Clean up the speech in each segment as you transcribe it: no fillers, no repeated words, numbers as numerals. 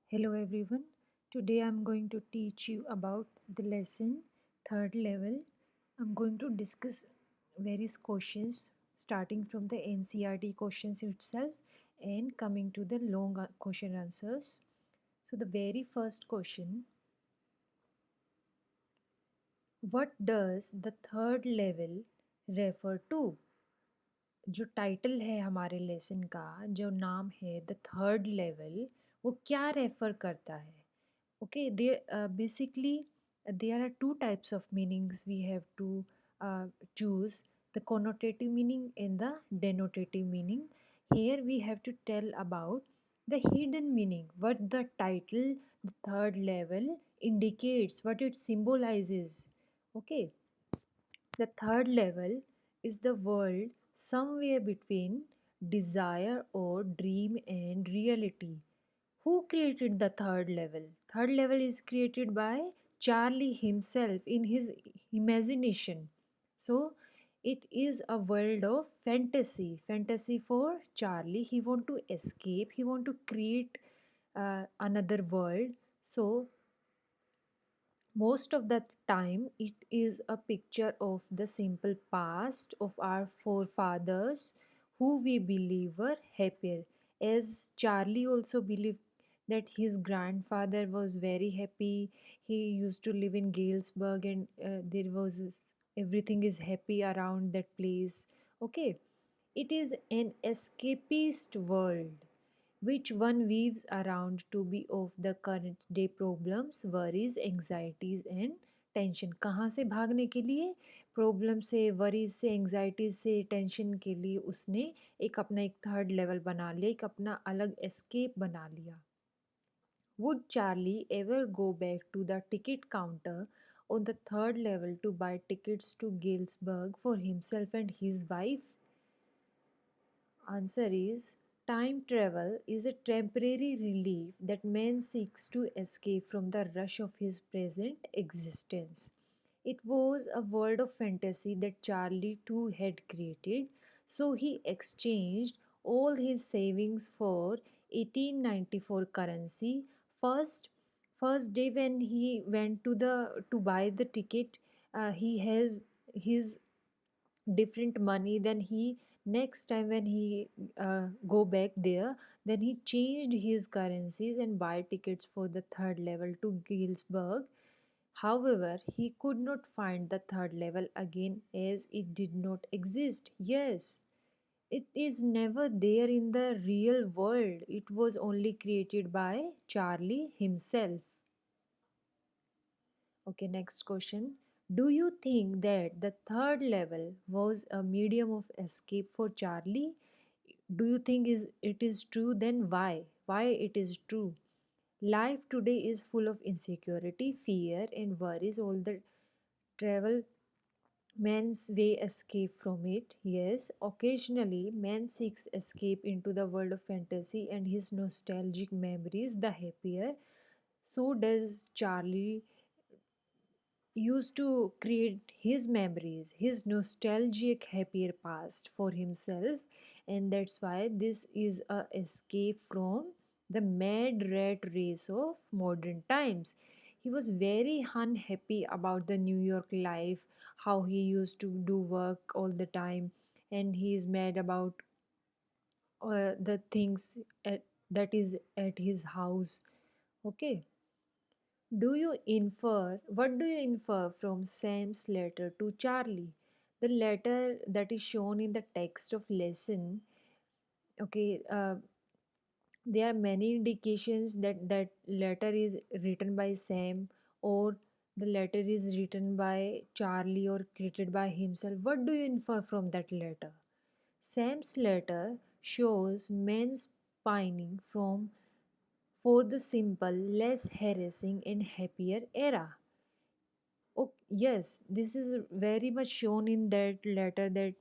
Hello everyone. Today I'm going to teach you about the lesson third level. I'm going to discuss various questions starting from the NCRT questions itself and coming to the long question answers. So the very first question, what does the third level refer to? जो title है हमारे lesson का, जो नाम है the third level, वो क्या refer करता है? Okay, basically there are two types of meanings we have to choose, the connotative meaning and the denotative meaning. Here we have to tell about the hidden meaning, what the title the third level indicates, what it symbolizes. Okay, the third level is the world somewhere between desire or dream and reality. Who created the third level? Third level is created by Charlie himself in his imagination. So it is a world of fantasy. Fantasy for Charlie. He want to escape. He want to create another world. So most of the time, it is a picture of the simple past of our forefathers who we believe were happier. As Charlie also believed that his grandfather was very happy. He used to live in Galesburg and there was everything is happy around that place. Okay, it is an escapist world which one weaves around to be of the current day problems, worries, anxieties and tension. कहाँ से भागने के लिए? Problem से, worries से, anxieties से, tension के लिए उसने एक थर्ड लेवल बना लिया, एक अपना अलग एस्केप बना लिया. Would Charlie ever go back to the ticket counter on the third level to buy tickets to Galesburg for himself and his wife? Answer is time travel is a temporary relief that man seeks to escape from the rush of his present existence. It was a world of fantasy that Charlie too had created, so he exchanged all his savings for 1894 currency. First, first day when he went to buy the ticket, he has his different money. Then he next time when he go back there, then he changed his currencies and buy tickets for the third level to Galesburg. However, he could not find the third level again as it did not exist. Yes, it is never there in the real world. It was only created by Charlie himself. Okay, next question. Do you think that the third level was a medium of escape for Charlie? Do you think it is true? Then why? Why it is true? Life today is full of insecurity, fear, and worries. All the travel man's way escape from it. Yes, occasionally man seeks escape into the world of fantasy and his nostalgic memories, the happier. So does Charlie used to create his memories, his nostalgic happier past for himself, and that's why this is a escape from the mad rat race of modern times. He was very unhappy about the New York life, how he used to do work all the time, and he is mad about the things that is at his house. Okay, what do you infer from Sam's letter to Charlie? The letter that is shown in the text of lesson, okay, there are many indications that that letter is written by Sam or the letter is written by Charlie or created by himself. What do you infer from that letter? Sam's letter shows men's pining from for the simple, less harassing and happier era. Oh, yes, this is very much shown in that letter that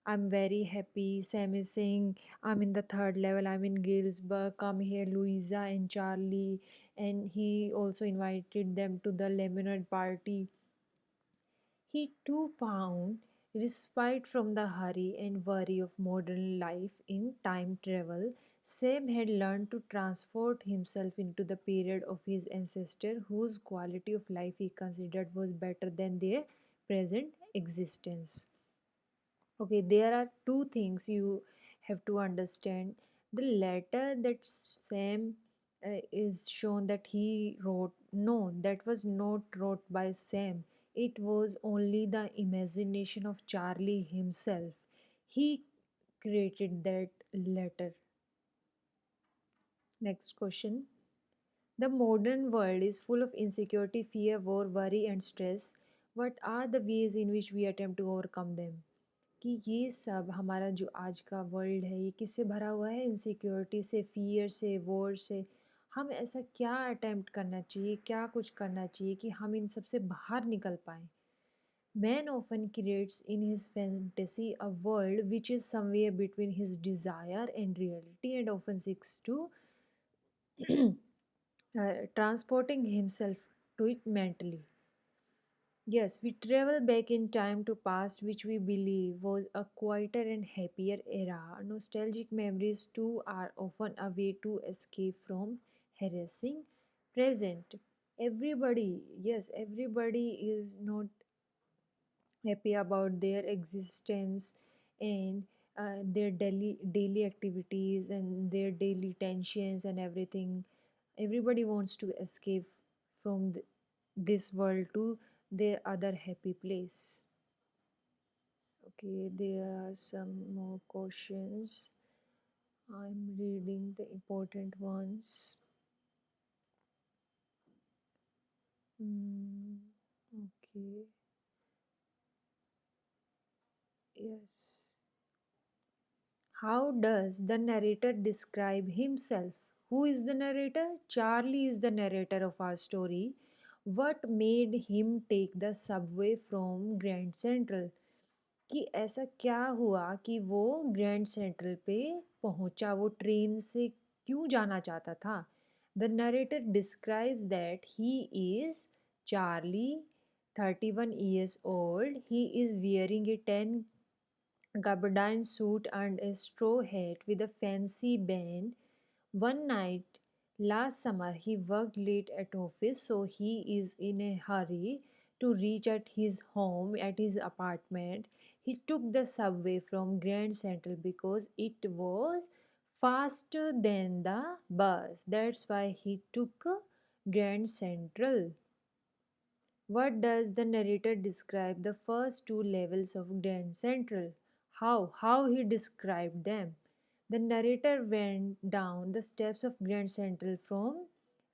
I'm very happy. Sam is saying, I'm in the third level, I'm in Galesburg, come here, Louisa and Charlie. And he also invited them to the lemonade party. He too found respite from the hurry and worry of modern life in time travel. Sam had learned to transport himself into the period of his ancestor, whose quality of life he considered was better than their present existence. Okay, there are two things you have to understand. The letter that Sam is shown that he wrote, no, that was not wrote by Sam. It was only the imagination of Charlie himself. He created that letter. Next question. The modern world is full of insecurity, fear, war, worry, and stress. What are the ways in which we attempt to overcome them? कि ये सब हमारा जो आज का world है ये किससे भरा हुआ है, इनसिक्योरिटी से, फियर से, वॉर से। हम ऐसा क्या अटेम्प्ट करना चाहिए, क्या कुछ करना चाहिए कि हम इन सब से बाहर निकल पाएँ? Man often creates in his fantasy a world which is somewhere between his desire and reality, and often seeks to transporting himself to it mentally. Yes, we travel back in time to past which we believe was a quieter and happier era. Nostalgic memories too are often a way to escape from harassing present. Everybody, yes, everybody is not happy about their existence and their daily activities and their daily tensions and everything. Everybody wants to escape from this world to their other happy place. Okay, there are some more questions. I'm reading the important ones. Mm, okay, yes. How does the narrator describe himself? Who is the narrator? Charlie is the narrator of our story. What made him take the subway from Grand Central? कि ऐसा क्या हुआ कि वो grand central पे पहुंचा, वो train से क्यों जाना चाहता था? The narrator describes that he is Charlie, 31 years old. He is wearing a tan gabardine suit and a straw hat with a fancy band. One night last summer he worked late at office, so he is in a hurry to reach at his home at his apartment. He took the subway from Grand Central because it was faster than the bus. That's why he took Grand Central. What does the narrator describe the first two levels of Grand Central? How he described them? The narrator went down the steps of Grand Central from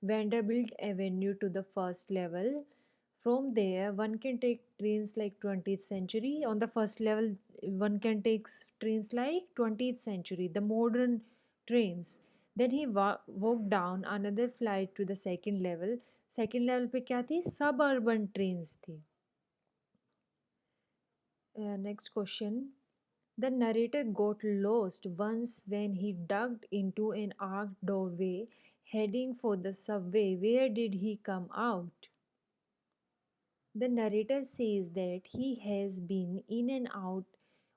Vanderbilt Avenue to the first level. From there, one can take trains like 20th century. On the first level, one can take trains like 20th century, the modern trains. Then he walked down another flight to the second level. Second level पे क्या थी? सब urban trains थी. Next question. The narrator got lost once when he ducked into an arched doorway heading for the subway. Where did he come out? The narrator says that he has been in and out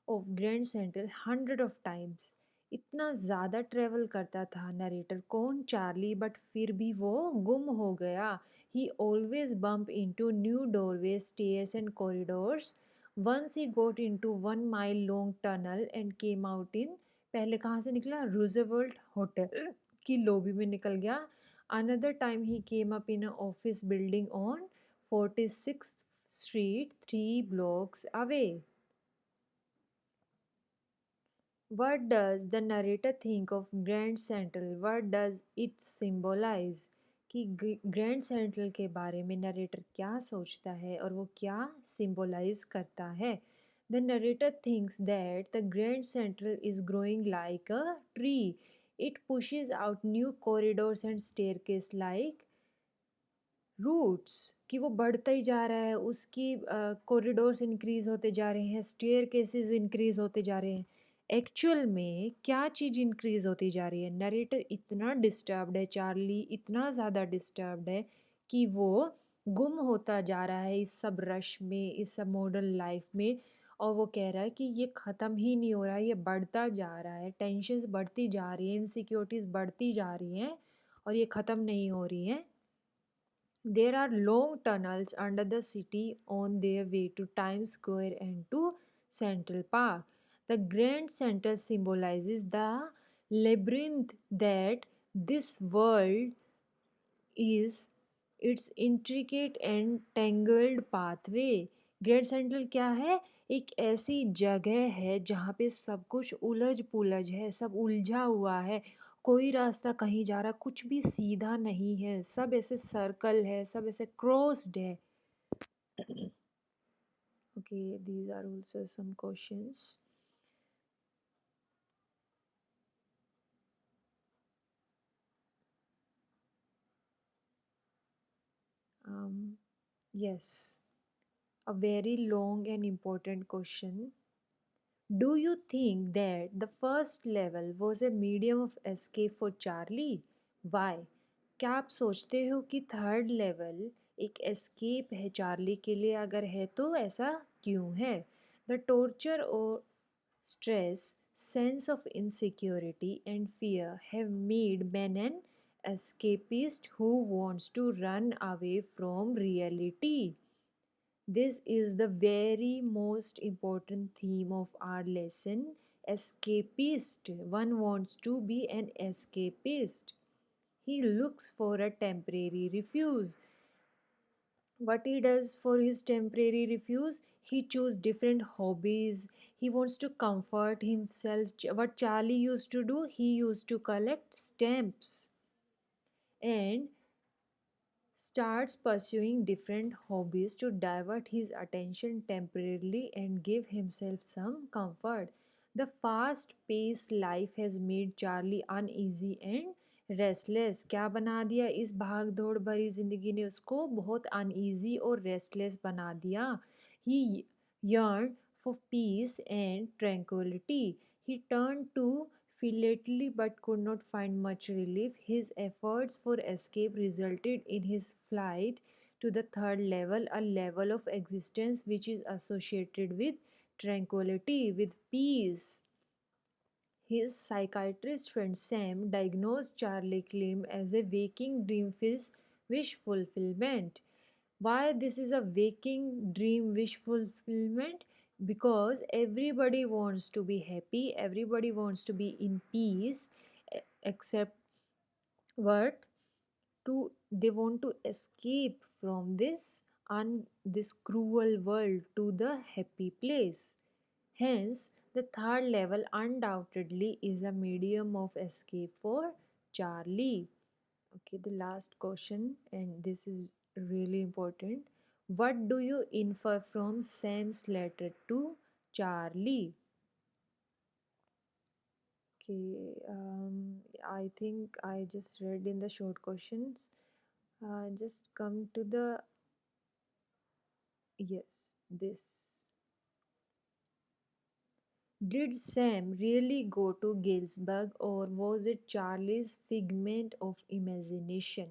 of Grand Central hundred of times. इतना ज़्यादा travel करता था narrator कौन? Charlie. But फिर भी वो गुम हो गया. He always bumped into new doorways, stairs and corridors. Once he got into 1 mile long tunnel and came out in, पहले कहाँ से निकला? रूजवेल्ट होटल की लॉबी में निकल गया. Another time he came up in an office building on 46th Street, 3 blocks away. What does the narrator think of Grand Central? What does it symbolize? कि grand central के बारे में narrator क्या सोचता है और वो क्या सिंबलाइज करता है? The narrator thinks that the Grand Central is growing like a tree. It pushes out new corridors and staircase like roots. कि वो बढ़ता ही जा रहा है, उसकी कॉरिडोर्स इंक्रीज होते जा रहे हैं, स्टेयर केसेस इंक्रीज होते जा रहे हैं. एक्चुअल में क्या चीज़ इंक्रीज होती जा रही है? नरेटर इतना डिस्टर्ब्ड है, चार्ली इतना ज़्यादा डिस्टर्ब्ड है कि वो गुम होता जा रहा है इस सब रश में, इस सब मॉडर्न लाइफ में. और वो कह रहा है कि ये ख़त्म ही नहीं हो रहा है, ये बढ़ता जा रहा है, टेंशन्स बढ़ती जा रही हैं, इनसिक्योरिटीज़ बढ़ती जा रही हैं और ये ख़त्म नहीं हो रही हैं। There are long tunnels under the city on their way to Times Square and to Central Park. The Grand Center symbolizes the labyrinth that this world is, its intricate and tangled pathway. Great central क्या है? एक ऐसी जगह है जहाँ पे सब कुछ उलझ पुलझ है, सब उलझा हुआ है, कोई रास्ता कहीं जा रहा, कुछ भी सीधा नहीं है, सब ऐसे सर्कल है, सब ऐसे क्रॉस्ड है. Okay, these are also some questions. um, yes, a very long and important question. Do you think that the first level was a medium of escape for Charlie? Why? क्या आप सोचते हो कि third level एक escape है Charlie के लिए? अगर है तो ऐसा क्यों है? द टॉर्चर और stress, sense of insecurity and fear have made Ben an escapist who wants to run away from reality. This is the very most important theme of our lesson. Escapist. One wants to be an escapist. He looks for a temporary refuge. What he does for his temporary refuge? He chooses different hobbies. He wants to comfort himself. What Charlie used to do, he used to collect stamps and starts pursuing different hobbies to divert his attention temporarily and give himself some comfort. The fast paced life has made Charlie uneasy and restless. क्या बना दिया इस भाग दौड़ भरी जिंदगी ने उसको? बहुत uneasy और restless बना दिया. He yearned for peace and tranquility. He turned to philately but could not find much relief. His efforts for escape resulted in his flight to the third level, a level of existence which is associated with tranquility, with peace. His psychiatrist friend Sam diagnosed Charlie Klim as a waking dream wish fulfillment. Why this is a waking dream wish fulfillment? Because everybody wants to be happy, everybody wants to be in peace, except what? To they want to escape from this cruel world to the happy place. Hence, the third level undoubtedly is a medium of escape for Charlie. Okay, the last question, and this is really important. What do you infer from Sam's letter to Charlie? Okay, I think I just read in the short questions. Just come to the yes, this. Did Sam really go to Galesburg or was it Charlie's figment of imagination?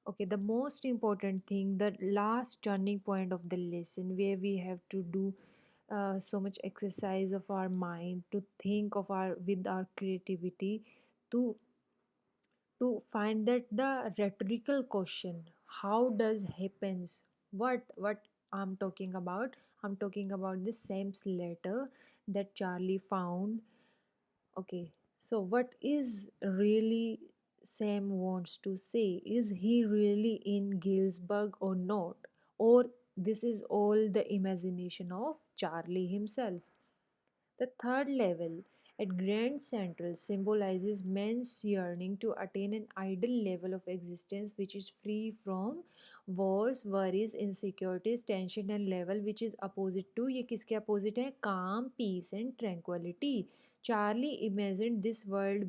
Okay, the most important thing, the last turning point of the lesson where we have to do so much exercise of our mind to think of our with our creativity to find that the rhetorical question, how does happens, what I'm talking about, I'm talking about the Sam's letter that Charlie found. Okay, so what is really Sam wants to say? Is he really in Galesburg or not, or this is all the imagination of Charlie himself? The third level at Grand Central symbolizes man's yearning to attain an ideal level of existence which is free from wars, worries, insecurities, tension and level which is opposite to, ये किसके opposite है? Calm, peace and tranquility. Charlie imagined this world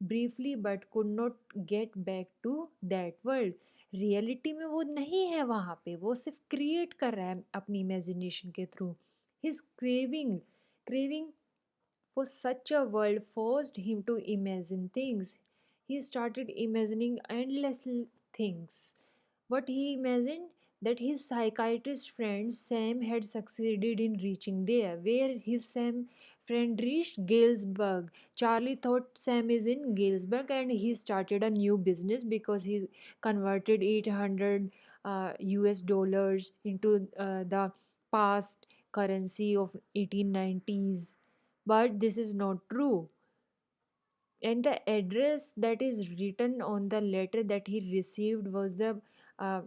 briefly but could not get back to that world. Reality में वो नहीं है वहाँ पे, वो सिर्फ क्रिएट कर रहा है अपनी इमेजिनेशन के through. His craving for such a world forced him to imagine things. He started imagining endless things. What he imagined? that his psychiatrist friend Sam had succeeded in reaching there. Where his Sam friend reached? Galesburg. Charlie thought Sam is in Galesburg and he started a new business because he converted 800 US dollars into the past currency of 1890s. But this is not true. And the address that is written on the letter that he received was the uh,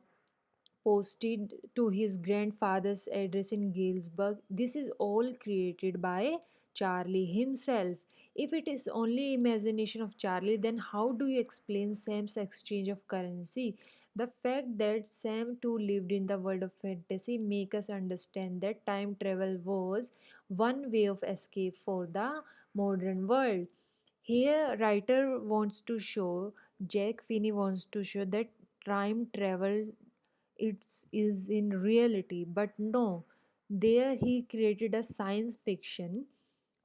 posted to his grandfather's address in Galesburg. This is all created by Charlie himself. If it is only imagination of Charlie, then how do you explain Sam's exchange of currency? The fact that Sam too lived in the world of fantasy make us understand that time travel was one way of escape for the modern world. Here, writer wants to show, Jack Finney wants to show that time travel is in reality, but no, there he created a science fiction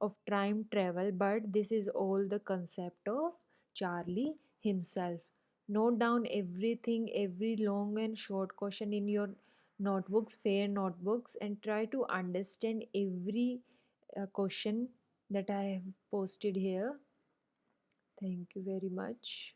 of time travel, but this is all the concept of Charlie himself. Note down everything, every long and short question in your notebooks, fair notebooks, and try to understand every question that I have posted here. Thank you very much.